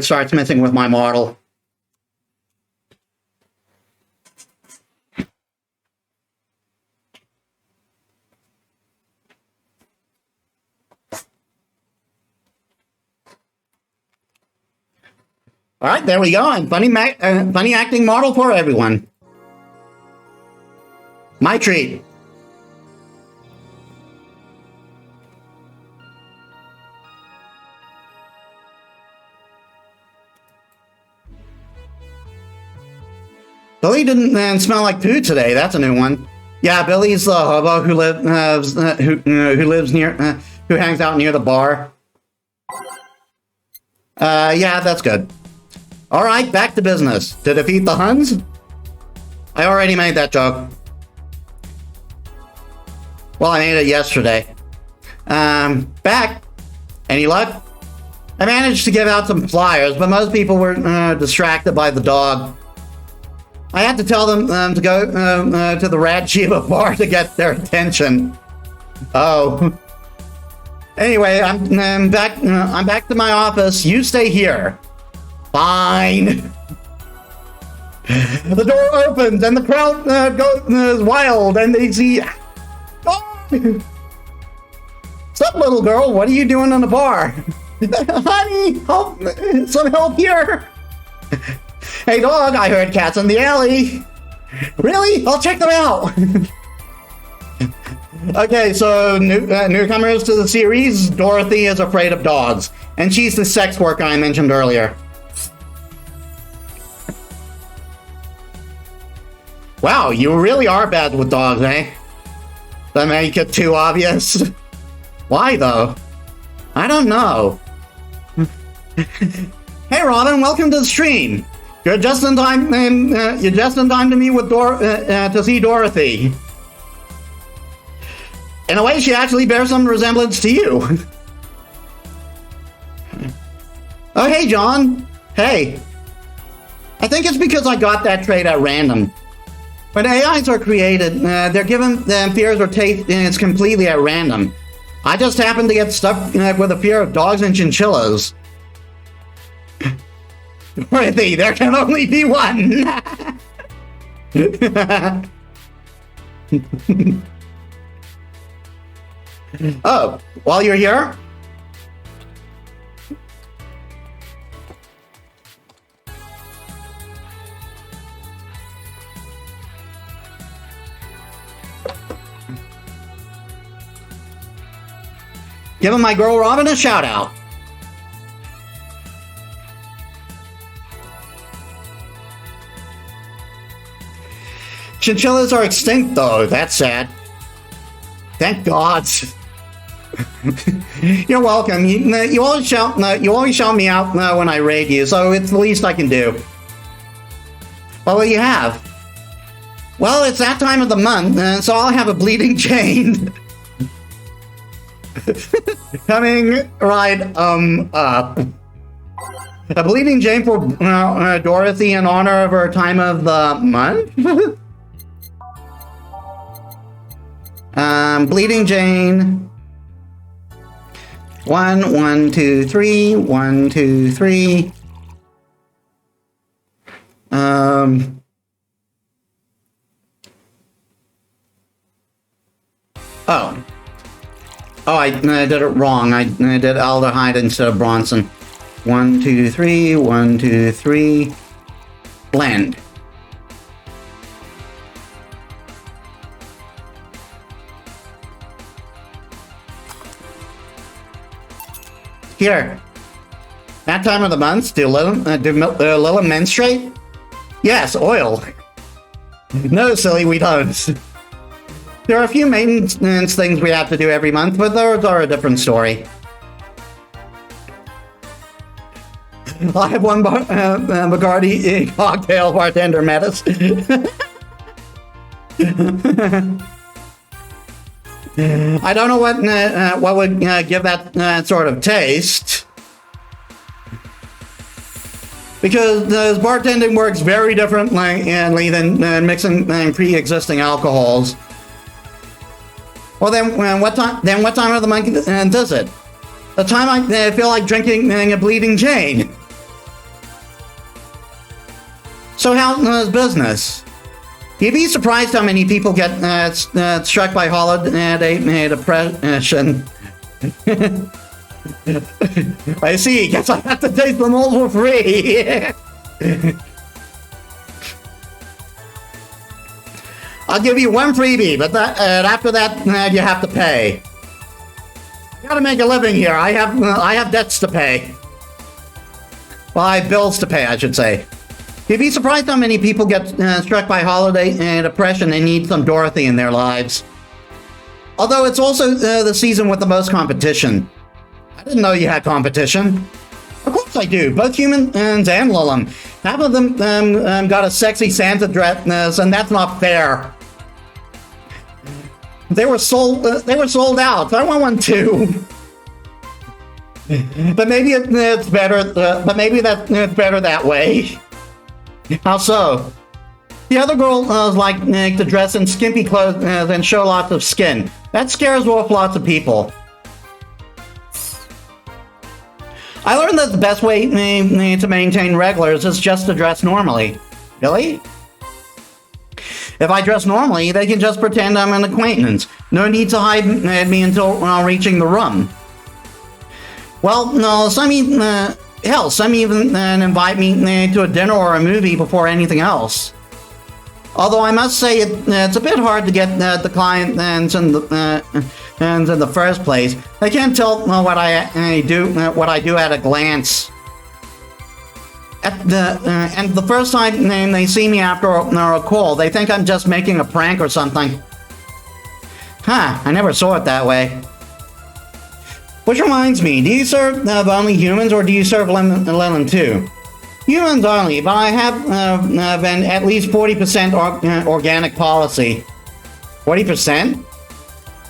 starts messing with my model. All right, there we go. And funny acting model for everyone. My treat. Billy didn't smell like poo today. That's a new one. Yeah, Billy's the hobo who hangs out near the bar. Yeah, that's good. All right, back to business. To defeat the Huns? I already made that joke. Well, I made it yesterday. Back. Any luck? I managed to give out some flyers, but most people were distracted by the dog. I had to tell them to go to the Rad Shiva bar to get their attention. Oh. Anyway, I'm back. I'm back to my office. You stay here. Fine. The door opens and the crowd goes wild, and they see. Oh! Sup, little girl? What are you doing on the bar? Honey, help! Some help here. Hey, dog! I heard cats in the alley. Really? I'll check them out. Okay, so newcomers to the series, Dorothy is afraid of dogs, and she's the sex worker I mentioned earlier. Wow, you really are bad with dogs, eh? That make it too obvious. Why, though? I don't know. Hey, Robin, welcome to the stream. You're just in time. You're just in time to meet with to see Dorothy. In a way, she actually bears some resemblance to you. Oh, hey, John. Hey. I think it's because I got that trait at random. When AIs are created, they're given fears or tastes, and it's completely at random. I just happen to get stuck with a fear of dogs and chinchillas. Dorothy, there can only be one! Oh, while you're here? Giving my girl Robin a shout out. Chinchillas are extinct, though. That's sad. Thank God. You're welcome. You always shout me out when I raid you, so it's the least I can do. What will you have? Well, it's that time of the month, so I'll have a bleeding chain. Coming right up. A bleeding chain for Dorothy in honor of her time of the month. Bleeding Jane. 1, 1, 2, 3. 1, 2, 3. Oh, I did it wrong. I did aldehyde instead of Bronson. 1, 2, 3. 1, 2, 3. Blend. Here. That time of the month, do Lila menstruate? Yes, oil. No, silly, we don't. There are a few maintenance things we have to do every month, but those are a different story. I have one Bacardi cocktail bartender, Metis. I don't know what would give that sort of taste. Because bartending works very differently than mixing pre-existing alcohols. Well, then what time of the month does it? The time I feel like drinking a bleeding Jane. So how's business? You'd be surprised how many people get struck by holiday depression. I see. Guess I have to taste them all for free. I'll give you one freebie, but after that, you have to pay. Gotta make a living here. I have debts to pay. Well, I have bills to pay, I should say. You'd be surprised how many people get struck by holiday depression and need some Dorothy in their lives. Although it's also the season with the most competition. I didn't know you had competition. Of course I do. Both humans and Lilum. Half of them got a sexy Santa dress, and that's not fair. They were sold out. I want one too. But maybe it's better. But maybe it's better that way. How so? The other girl like to dress in skimpy clothes and show lots of skin. That scares off lots of people. I learned that the best way to maintain regulars is just to dress normally. Really? If I dress normally, they can just pretend I'm an acquaintance. No need to hide me until reaching the room. Well, no, some even invite me to a dinner or a movie before anything else. Although I must say it's a bit hard to get the clients in the first place. They can't tell what I do at a glance. And the first time they see me after a call, they think I'm just making a prank or something. Huh, I never saw it that way. Which reminds me, do you serve only humans or do you serve Lemon too? Humans only, but I have been at least 40% organic policy. 40%?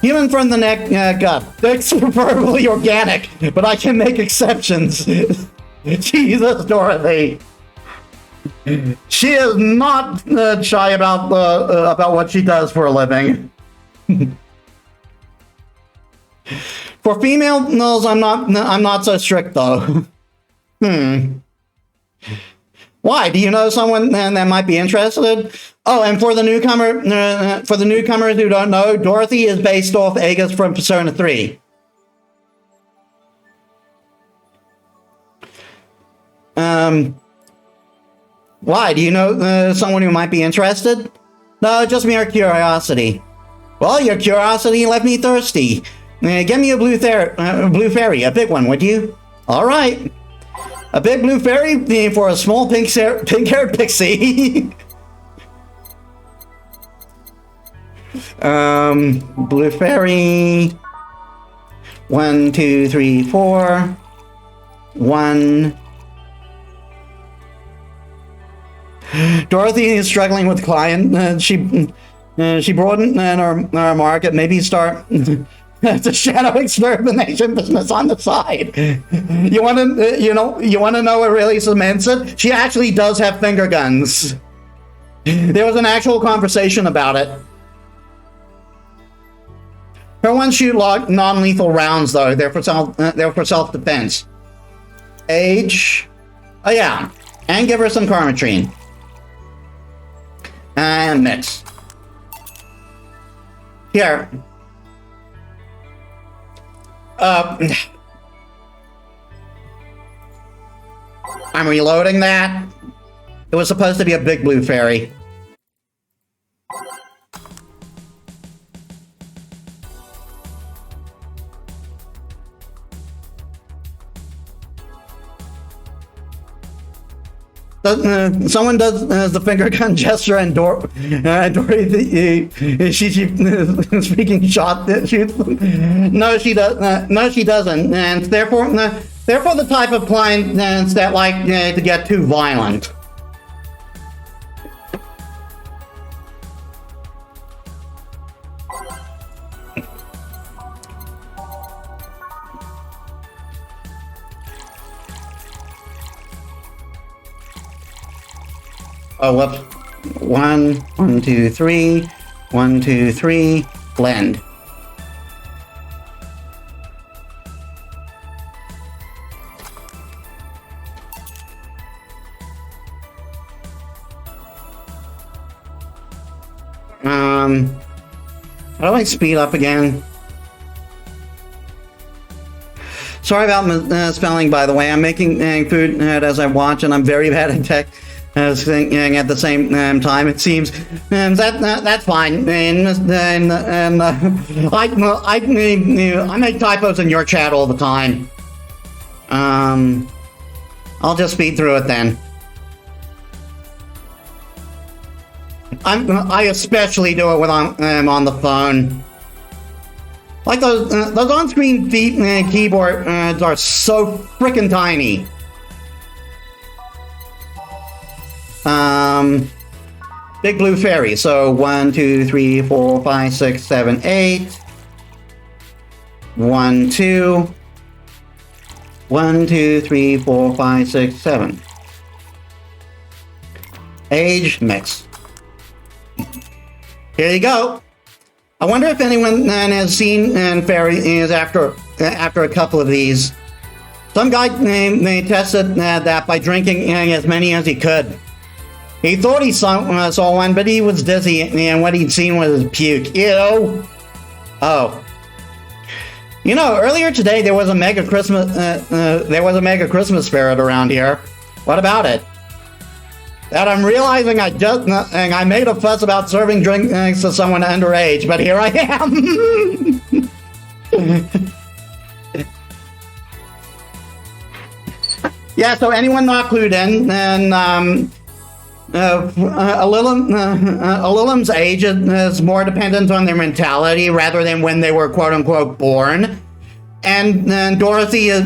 Human from the neck up. That's preferably organic, but I can make exceptions. Jesus, Dorothy. She is not shy about what she does for a living. For females, I'm not so strict though. Why? Do you know someone that might be interested? Oh, and for the newcomers who don't know, Dorothy is based off Aegis from Persona 3. Why? Do you know someone who might be interested? No, just mere curiosity. Well, your curiosity left me thirsty. Get me a blue fairy, a big one, would you? All right. A big blue fairy for a small pink-haired pixie. Blue fairy. 1, 2, 3, 4. 1. Dorothy is struggling with client. She broadened our market. Maybe start the shadow extermination business on the side. You want to know what really cements it? She actually does have finger guns. There was an actual conversation about it. Her ones shoot non-lethal rounds though. They're for self-defense. Age. Oh yeah, and give her some Karmatrine. And mix. Here. I'm reloading that. It was supposed to be a big blue fairy. Someone does the finger gun gesture, and Dorothy, she's speaking shot. No, she does. No, she doesn't, and therefore the type of clients that like to get too violent. Oh, whoops. 1, 2, 3. 1, 2, 3. Blend. How do I speed up again? Sorry about spelling, by the way. I'm making food as I watch, and I'm very bad at tech thinking at the same time, it seems. That's fine. And I make typos in your chat all the time. I'll just speed through it then. I especially do it when I'm on the phone. Like those on-screen keyboards are so freaking tiny. Big Blue Fairy. So 1, 2, 3, 4, 5, 6, 7, 8. 1, 2. 1, 2, 3, 4, 5, 6, 7. Age mix. Here you go. I wonder if anyone has seen fairies after a couple of these. Some guy tested that by drinking as many as he could. He thought he saw one, but he was dizzy, and what he'd seen was puke. Ew. Oh. You know, earlier today there was a mega Christmas spirit around here. What about it? That I'm realizing I made a fuss about serving drinks to someone underage, but here I am. Yeah, so anyone not clued in, then Alilim's age is more dependent on their mentality rather than when they were quote-unquote born. And Dorothy is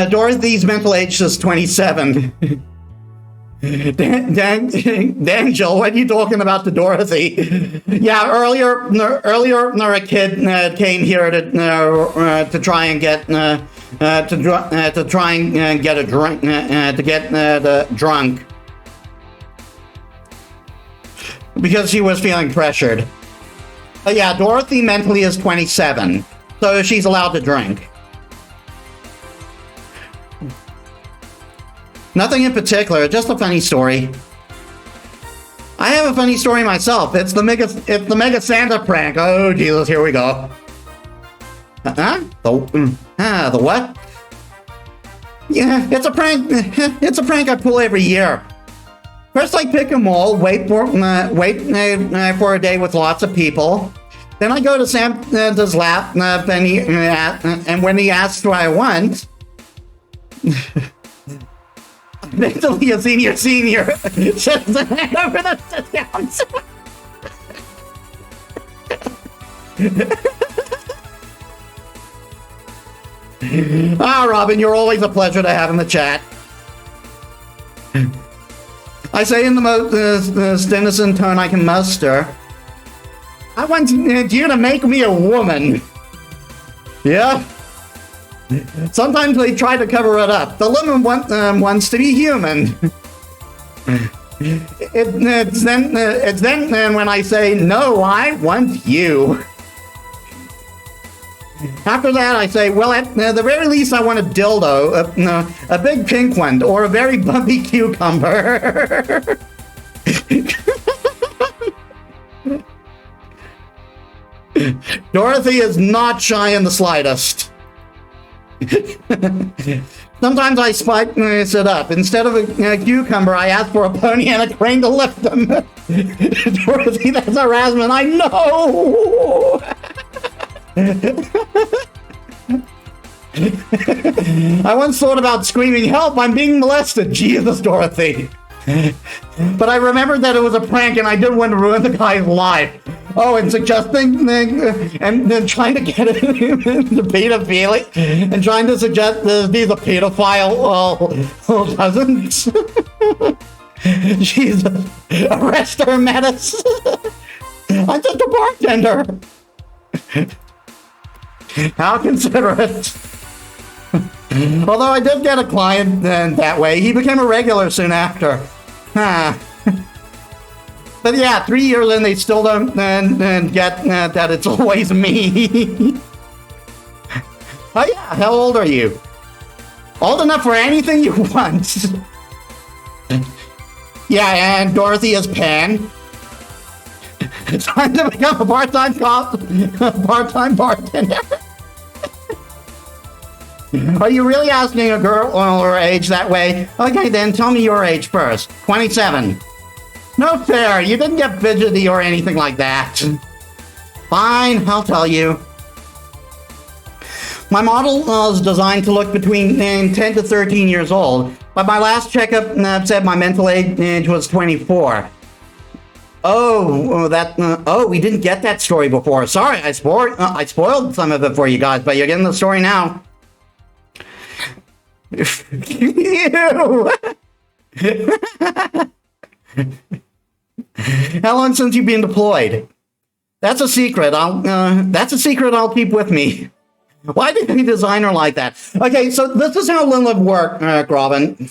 Dorothy's mental age is 27. Daniel, what are you talking about to Dorothy? Yeah, earlier a kid came here to try and get drunk because she was feeling pressured. But yeah, Dorothy mentally is 27, so she's allowed to drink. Nothing in particular, just a funny story. I have a funny story myself. It's the Mega Santa prank. Oh Jesus, here we go. The what? Yeah, it's a prank. It's a prank I pull every year. First, I pick a mall, wait for a day with lots of people. Then I go to Santa's lap, and when he asks what I want. Mentally a senior. Just over the discounts. Robin, you're always a pleasure to have in the chat. I say in the most innocent tone I can muster. I want you to make me a woman. Yeah. Sometimes they try to cover it up. The woman wants to be human. It's then when I say, no, I want you. After that, I say, well, at the very least, I want a dildo, a big pink one, or a very bumpy cucumber. Dorothy is not shy in the slightest. Sometimes I spike it up. Instead of a cucumber, I ask for a pony and a crane to lift them. Dorothy, that's harassment. I know. I once thought about screaming, "Help! I'm being molested!" Jesus, Dorothy. But I remembered that it was a prank, and I didn't want to ruin the guy's life. Oh, and suggesting and then trying to get him into pedophilia, and trying to suggest that he's a pedophile. Oh, doesn't. Jesus, arrest her, Metis. I'm just a bartender. How considerate. Although I did get a client that way, he became a regular soon after. But yeah, 3 years in, they still don't get that it's always me. Oh yeah, how old are you? Old enough for anything you want. Yeah, and Dorothy is Pan. Trying to become a part-time cop, part-time bartender. Are you really asking a girl her age that way? Okay, then tell me your age first. 27. No fair. You didn't get fidgety or anything like that. Fine, I'll tell you. My model was designed to look between 10 to 13 years old, but my last checkup said my mental age was 24. Oh, we didn't get that story before. Sorry, I spoiled some of it for you guys, but you're getting the story now. Ew. How long since you've been deployed? That's a secret. I'll keep with me. Why did they design her like that? Okay, so this is how Lilith work, Robin.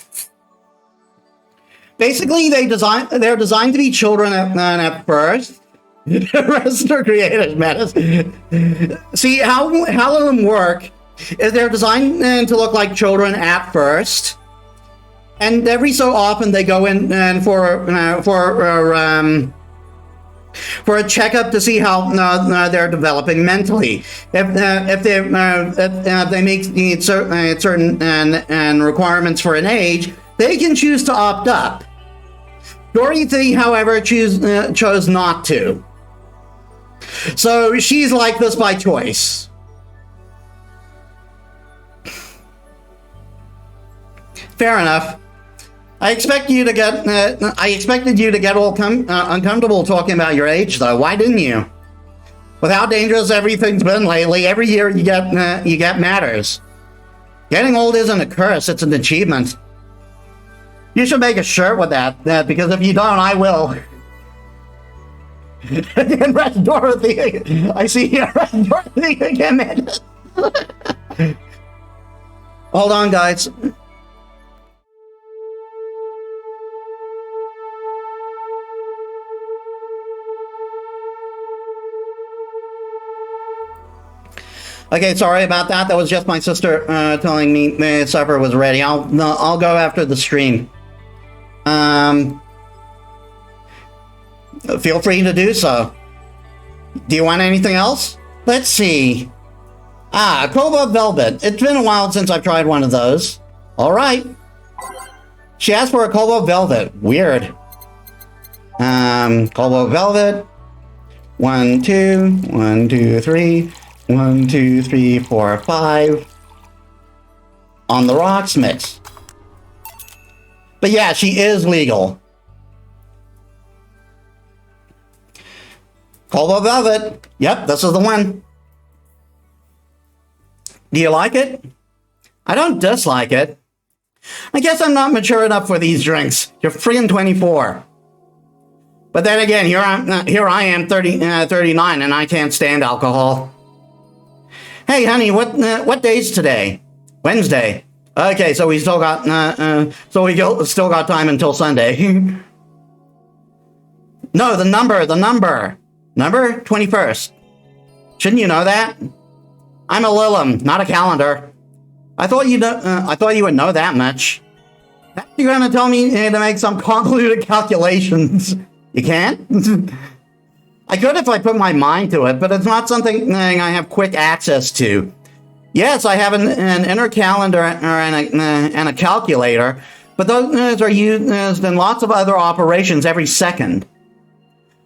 Basically, they're designed to be children at first. The rest are created, Metis. See, how Lilith work is they're designed to look like children at first. And every so often they go in and for a checkup to see how they're developing mentally. If they meet certain requirements for an age, they can choose to opt up. Dorothy, however, chose not to. So she's like this by choice. Fair enough. I expected you to get all uncomfortable talking about your age, though. Why didn't you? With how dangerous everything's been lately, every year you get matters. Getting old isn't a curse; it's an achievement. You should make a shirt with that, because if you don't, I will. Again, Red Dorothy. I see you, Red Dorothy again, man. Hold on, guys. Okay, sorry about that. That was just my sister telling me supper was ready. I'll go after the stream. Feel free to do so. Do you want anything else? Let's see. Cobalt Velvet. It's been a while since I've tried one of those. All right. She asked for a Cobalt Velvet. Weird. Cobalt Velvet. 1, 2, 1, 2, 3. 1, 2, 3, 4, 5. On the rocks mix. But yeah, she is legal. Cobalt Velvet. Yep, this is the one. Do you like it? I don't dislike it. I guess I'm not mature enough for these drinks. You're friggin' 24. But then again, here I am 39 and I can't stand alcohol. Hey, honey, what day's today? Wednesday. Okay, so we still got still got time until Sunday. No, the number. Number 21st. Shouldn't you know that? I'm a Lilum, not a calendar. I thought you would know that much. You're gonna tell me to make some convoluted calculations. You can't? I could if I put my mind to it, but it's not something I have quick access to. Yes, I have an inner calendar and a calculator, but those are used in lots of other operations every second.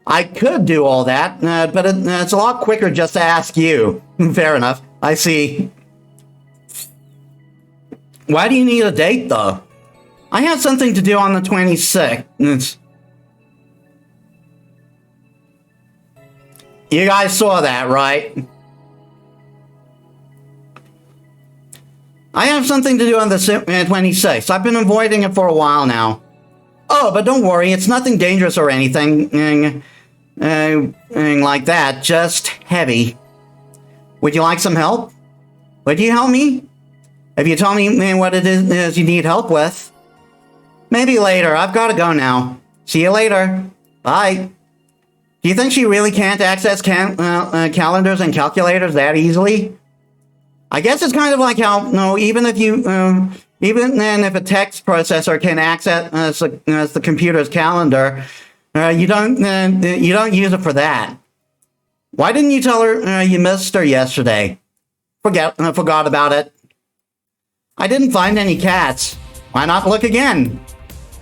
I could do all that, but it's a lot quicker just to ask you. Fair enough. I see. Why do you need a date, though? I have something to do on the 26th. You guys saw that, right? I have something to do on the 26th. I've been avoiding it for a while now. Oh, but don't worry, it's nothing dangerous or anything like that, just heavy. Would you like some help? Would you help me? If you tell me what it is you need help with. Maybe later, I've got to go now. See you later. Bye. Do you think she really can't access calendars and calculators that easily? I guess it's kind of like how, even if you Even then, if a text processor can access the computer's calendar, you don't use it for that. Why didn't you tell her you missed her yesterday? Forgot about it. I didn't find any cats. Why not look again?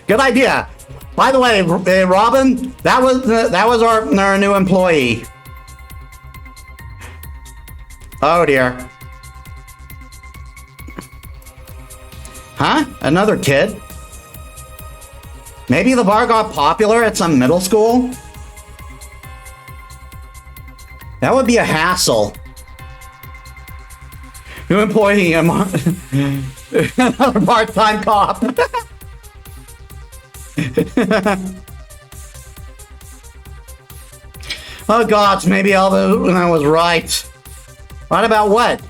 Good idea. By the way, Robin, that was our new employee. Oh dear. Huh? Another kid? Maybe the bar got popular at some middle school? That would be a hassle. New employee, another part-time cop. Oh gods, maybe I was right. Right about what?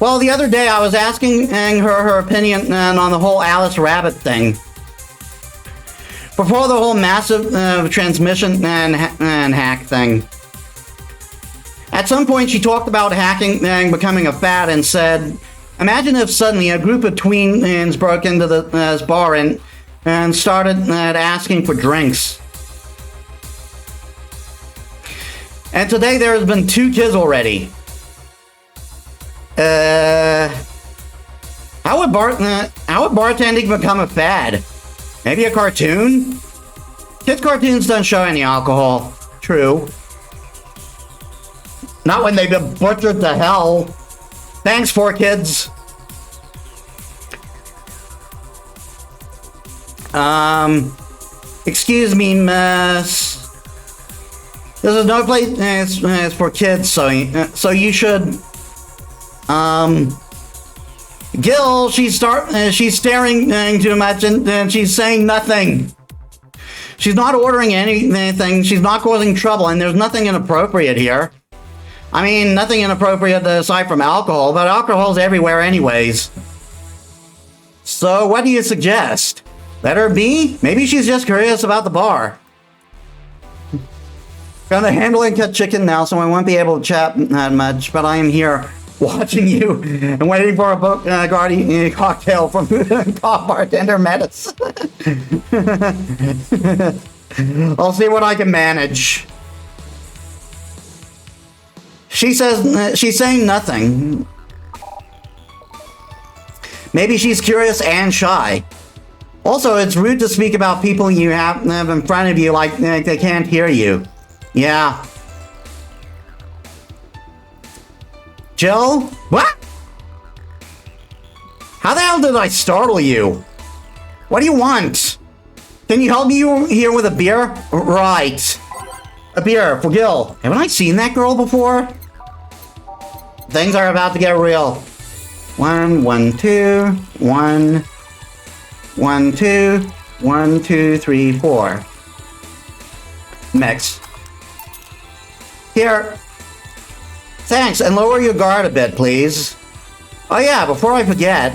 Well, the other day I was asking her opinion on the whole Alice Rabbit thing. Before the whole massive transmission and hack thing. At some point she talked about hacking and becoming a fad and said, imagine if suddenly a group of tweens broke into this bar and started asking for drinks. And today there has been 2 kids already. How would bartending become a fad? Maybe a cartoon? Kids' cartoons don't show any alcohol. True. Not when they've been butchered to hell. Thanks, 4 kids. Excuse me, miss. This is no place for kids, so you should. Gil, she's staring too much and she's saying nothing. She's not ordering anything. She's not causing trouble, and there's nothing inappropriate here. I mean, nothing inappropriate aside from alcohol, but alcohol's everywhere anyways. So what do you suggest? Let her be? Maybe she's just curious about the bar. Gonna handle and cut chicken now, so I won't be able to chat that much, but I am here watching you and waiting for a Bacardi cocktail from Bartender Metis. I'll see what I can manage. She says she's saying nothing. Maybe she's curious and shy. Also, it's rude to speak about people you have in front of you like they can't hear you. Yeah. Jill? What? How the hell did I startle you? What do you want? Can you help me here with a beer? Right. A beer for Gil. Haven't I seen that girl before? Things are about to get real. 1, 1, 2, 1, 1, 2, 1, 2, 3, 4. Mix. Here. Thanks, and lower your guard a bit, please. Oh yeah, before I forget,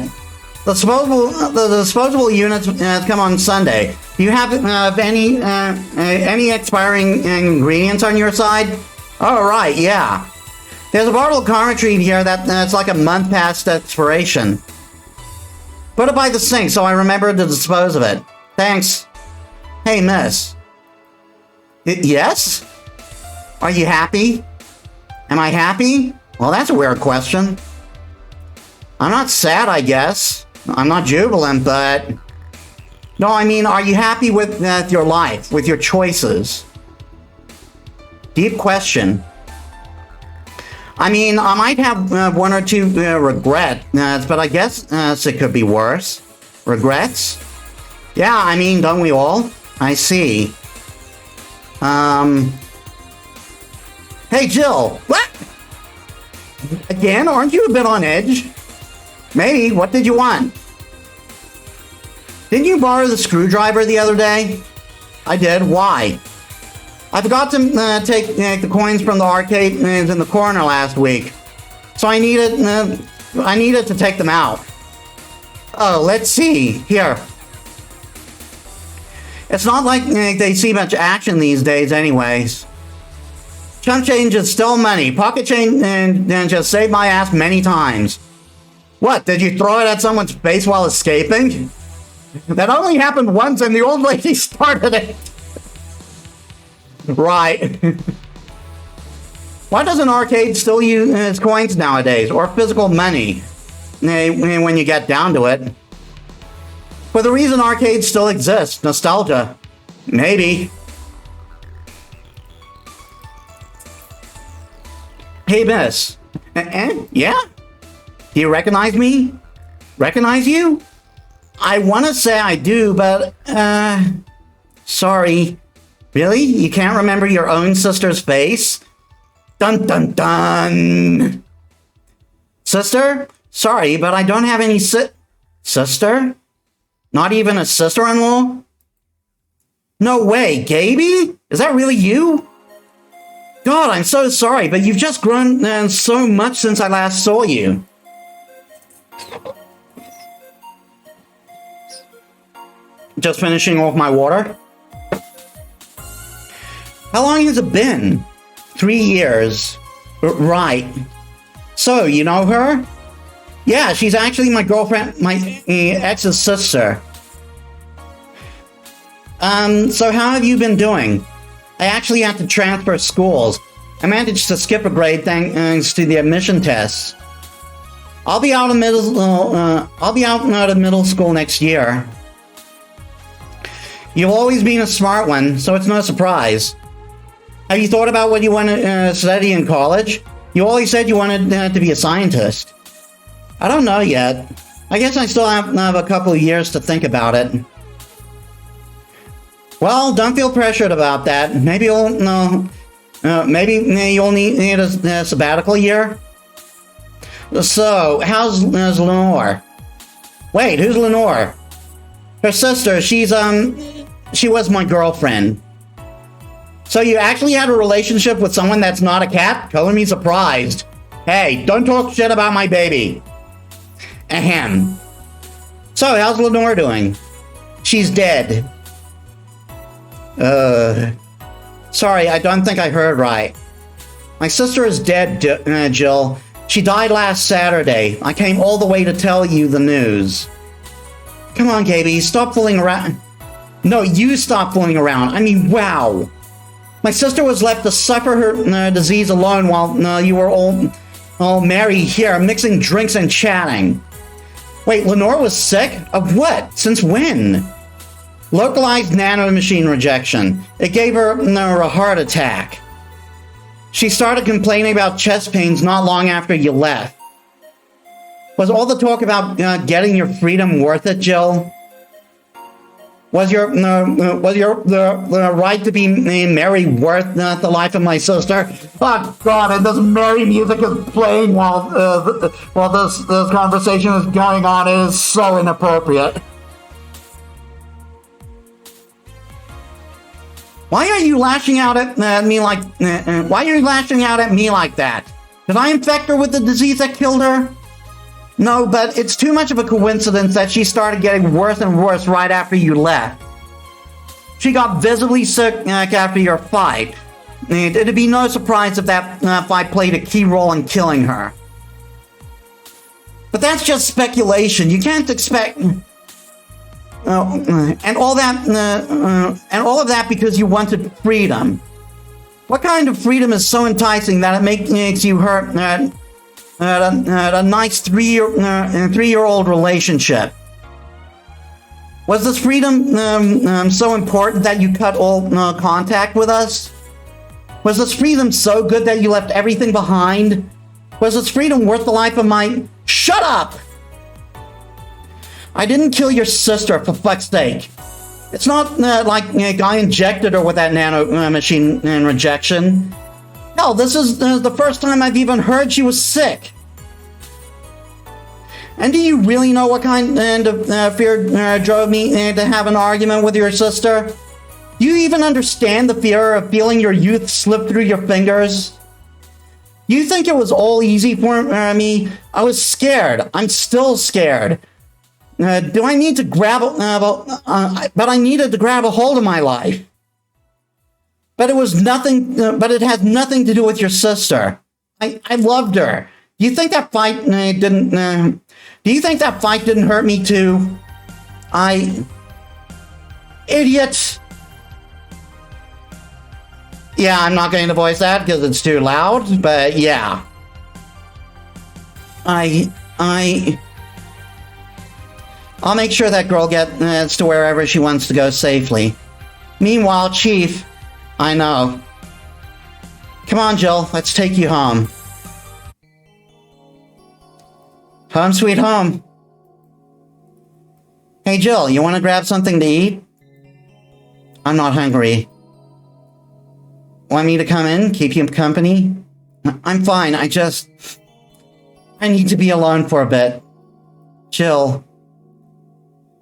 the disposable units come on Sunday. Do you have any expiring ingredients on your side? Oh right, yeah. There's a bottle of Carmetry here that's like a month past expiration. Put it by the sink so I remember to dispose of it. Thanks. Hey, miss. Yes? Are you happy? Am I happy? Well, that's a weird question. I'm not sad, I guess. I'm not jubilant, but... No, I mean, are you happy with your life, with your choices? Deep question. I mean, I might have 1 or 2 regrets, but I guess it could be worse. Regrets? Yeah, I mean, don't we all? I see. Hey, Jill. What? Again? Aren't you a bit on edge? Maybe. What did you want? Didn't you borrow the screwdriver the other day? I did. Why? I forgot to take the coins from the arcade in the corner last week. So I needed to take them out. Oh, let's see. Here. It's not like they see much action these days anyways. Chump change is still money. Pocket change and just saved my ass many times. What, did you throw it at someone's face while escaping? That only happened once and the old lady started it. Right. Why does an arcade still use coins nowadays, or physical money, when you get down to it? For the reason arcades still exist, nostalgia. Maybe. Hey, miss. Yeah? Do you recognize me? Recognize you? I want to say I do, but, sorry. Really? You can't remember your own sister's face? Dun dun dun! Sister? Sorry, but I don't have any sister? Not even a sister-in-law? No way, Gaby? Is that really you? God, I'm so sorry, but you've just grown so much since I last saw you. Just finishing off my water. How long has it been? 3 years. Right. So, you know her? Yeah, she's actually my girlfriend, my ex's sister. So how have you been doing? I actually had to transfer schools. I managed to skip a grade thanks to the admission tests. I'll be out of middle school next year. You've always been a smart one, so it's no surprise. Have you thought about what you want to study in college? You always said you wanted to be a scientist. I don't know yet. I guess I still have a couple of years to think about it. Well, don't feel pressured about that. Maybe you'll need a sabbatical year. So, how's Lenore? Wait, who's Lenore? Her sister. She was my girlfriend. So you actually had a relationship with someone that's not a cat? Color me surprised. Hey, don't talk shit about my baby. Ahem. So, how's Lenore doing? She's dead. Sorry, I don't think I heard right. My sister is dead, Jill. She died last Saturday. I came all the way to tell you the news. Come on, Gaby, stop fooling around. No, you stop fooling around. I mean, wow. My sister was left to suffer her disease alone while you were all merry here, mixing drinks and chatting. Wait, Lenore was sick? Of what? Since when? Localized nanomachine rejection. It gave her a heart attack. She started complaining about chest pains not long after you left. Was all the talk about getting your freedom worth it, Jill? Was your the right to be merry worth the life of my sister? Oh God! And this merry music is playing while this conversation is going on. It is so inappropriate. Why are you lashing out at me like? Why are you lashing out at me like that? Did I infect her with the disease that killed her? No, but it's too much of a coincidence that she started getting worse and worse right after you left. She got visibly sick after your fight. It'd be no surprise if that fight played a key role in killing her. But that's just speculation. You can't expect... and all of that because you wanted freedom. What kind of freedom is so enticing that it makes you hurt a nice three-year-old relationship? Was this freedom so important that you cut all contact with us? Was this freedom so good that you left everything behind? Was this freedom worth the life of my... Shut up! I didn't kill your sister, for fuck's sake. It's not like I injected her with that nanomachine rejection. Hell, this is the first time I've even heard she was sick. And do you really know what kind of fear drove me to have an argument with your sister? Do you even understand the fear of feeling your youth slip through your fingers? You think it was all easy for me? I was scared. I'm still scared. Do I need to grab but I needed to grab a hold of my life. But it was nothing, but it had nothing to do with your sister. I loved her. Do you think that fight didn't Do you think that fight didn't hurt me too? Idiot! Yeah, I'm not going to voice that because it's too loud, but yeah. I'll make sure that girl gets to wherever she wants to go safely. Meanwhile, Chief, I know. Come on, Jill, let's take you home. Home sweet home. Hey, Jill, you want to grab something to eat? I'm not hungry. Want me to come in, keep you company? I'm fine, I need to be alone for a bit. Jill,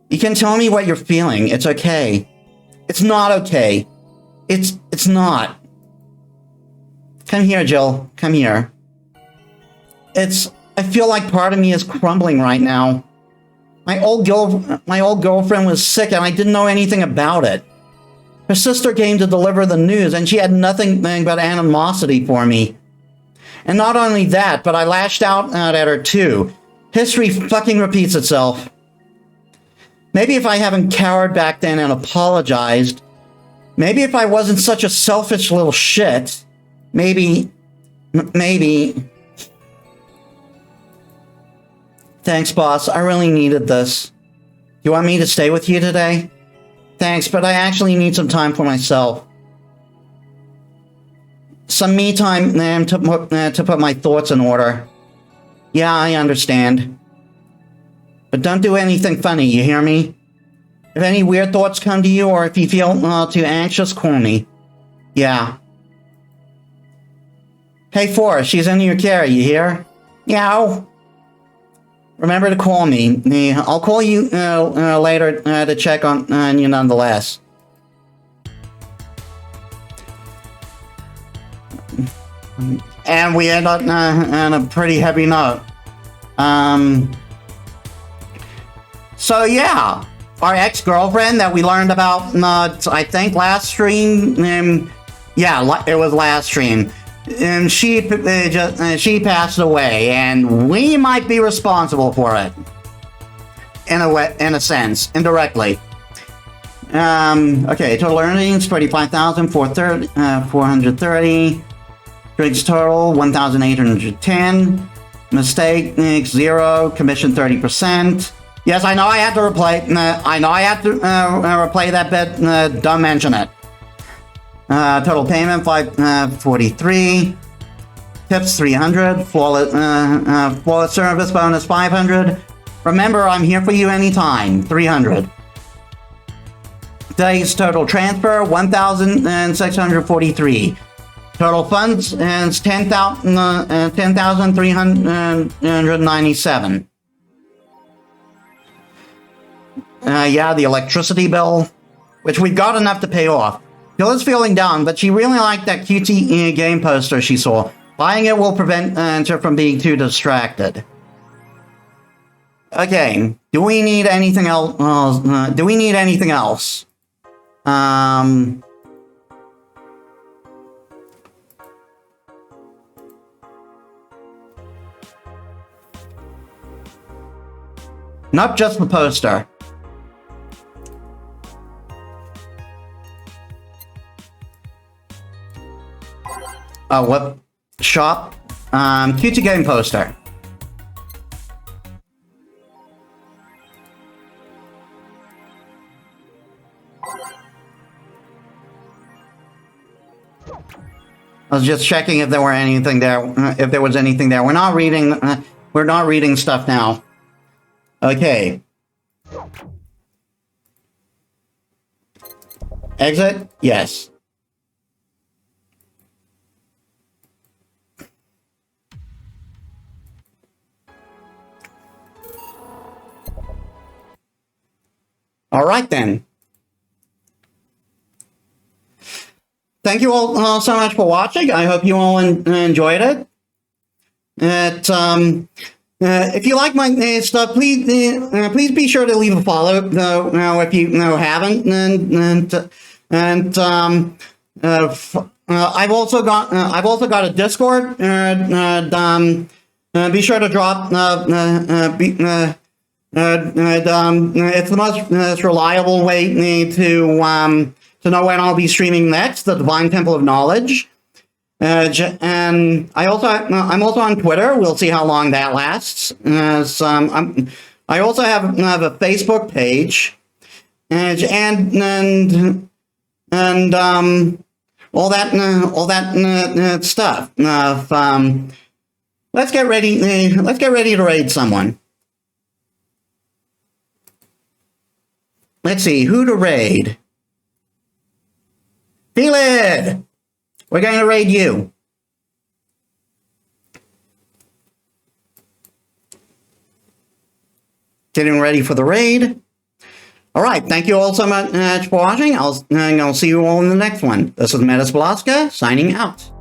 you can tell me what you're feeling. It's okay. It's not okay. It's not. Come here, Jill. Come here. I feel like part of me is crumbling right now. My old girlfriend was sick and I didn't know anything about it. Her sister came to deliver the news and she had nothing but animosity for me. And not only that, but I lashed out at her too. History fucking repeats itself. Maybe if I haven't cowered back then and apologized, maybe if I wasn't such a selfish little shit, maybe... Thanks, boss. I really needed this. You want me to stay with you today? Thanks, but I actually need some time for myself. Some me time to put my thoughts in order. Yeah, I understand. But don't do anything funny, you hear me? If any weird thoughts come to you, or if you feel too anxious, call me. Yeah. Hey, Forrest, she's in your care, you hear? Meow. Remember to call me. I'll call you later to check on you nonetheless. And we end up on a pretty heavy note. So yeah, our ex-girlfriend that we learned about, I think last stream. Yeah, it was last stream. And she passed away, and we might be responsible for it. In a sense, indirectly. Okay, total earnings 45,430. Drinks total 1,810. Mistake 0. Commission 30%. Yes, I know I had to replay. I know I had to replay that bit. Don't mention it. Total payment 543. Tips 300. Flawless service bonus 500. Remember, I'm here for you anytime. 300. Today's total transfer 1,643. Total funds is 10,397. Yeah, the electricity bill, which we got enough to pay off. Jill is feeling down, but she really liked that cutesy game poster she saw. Buying it will prevent her from being too distracted. Okay, do we need anything else? Not just the poster. Oh, what? Shop? Cutesy game poster. I was just checking if there were anything there. If there was anything there. We're not reading stuff now. Okay. Exit? Yes. All right, then. Thank you all so much for watching. I hope you all enjoyed it. If you like my stuff, please be sure to leave a follow. If you haven't, I've also got a Discord. Be sure to drop. It's the most reliable way to know when I'll be streaming next. The Divine Temple of Knowledge. And I'm also on Twitter. We'll see how long that lasts. I also have a Facebook page, and all that stuff. Let's get ready. Let's get ready to raid someone. Let's see who to raid. Felid! We're going to raid you. Getting ready for the raid. All right. Thank you all so much for watching. I'll see you all in the next one. This is Metis Balaska signing out.